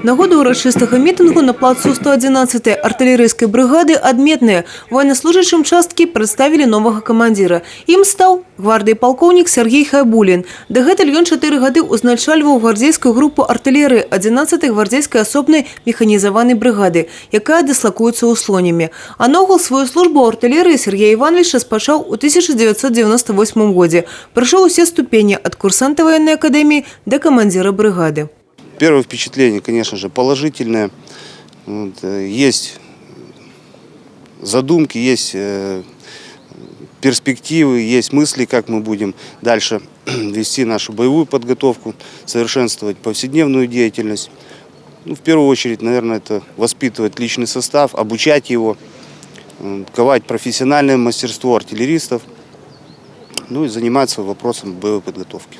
Нагода урочистого мітингу на плацу 111-й артиллерийской бригады адметная. Военнослужащим частки представили нового командира. Им стал гвардии полковник Сергей Хайбулин. Дагэтуль ён 4 гады узначальваў гвардейскую группу артиллерии 11-й гвардейской особной механизованной бригады, якая дислокуется ў Слоніме. А наогул свою службу ў артиллерии Сергей Иванович распачаў у 1998 году. Прошел все ступени от курсанта военной академии до командира бригады. Первое впечатление, конечно же, положительное. Есть задумки, есть перспективы, есть мысли, как мы будем дальше вести нашу боевую подготовку, совершенствовать повседневную деятельность. В первую очередь, наверное, это воспитывать личный состав, обучать его, ковать профессиональное мастерство артиллеристов, и заниматься вопросом боевой подготовки.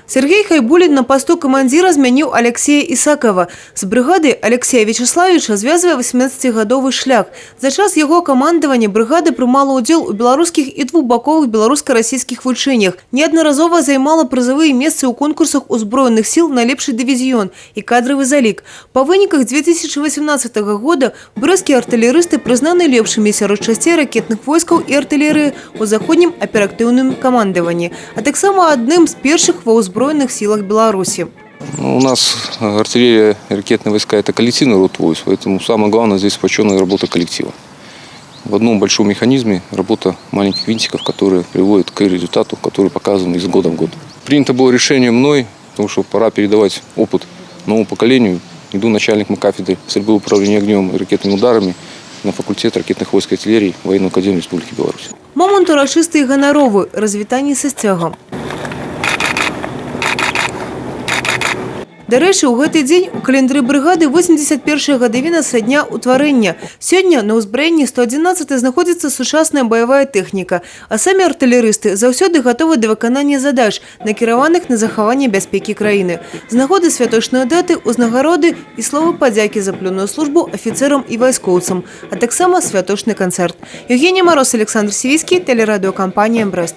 Сергей Хайбулин на посту командира змяніў Алексея Исакова. С бригады Алексея Вячеславовича звязвае 18-гадовы шлях. За час его командования бригада прымала удзел у белорусских и двухбаковых белоруска-российских вучэннях. Неаднаразова займала призовые месцы ў конкурсах узброеных сил на лепший дивизион и кадровый залик. По выниках 2018 года брэсцкія артиллеристы признаны лепшими сярод часцей ракетных войскаў и артиллерии у заходнім оперативным командовании, а таксама одним з першых во узброенных силах Беларуси. У нас артиллерия и ракетные войска – это коллективный род войск, поэтому самое главное здесь сплоченная работа коллектива. В одном большом механизме работа маленьких винтиков, которые приводят к результату, который показан из года в год. Принято было решение мной, потому что пора передавать опыт новому поколению. Иду начальником кафедры стрельбы управления огнем и ракетными ударами на факультет ракетных войск и артиллерии Военной академии Республики Беларусь. Момент урочистый и гоноровый, развітанне со сцягом. До рэчы, у гэты дзень у календары бригады 81-я гадавіна са дня ўтварэння. Сёння на ўзбраенні 111 знаходзіцца сучасная баявая тэхніка, а самі артылерысты заўсёды гатовы да выканання задач, накіраваных на захаванне бяспекі краіны. З нагоды святочнай даты ўзнагароды і словы падзякі за плённую службу афіцэрам і вайскоўцам, а таксама святочны канцэрт. Евгений Мороз, Александр Сивицкий, телерадиокомпания «Брест».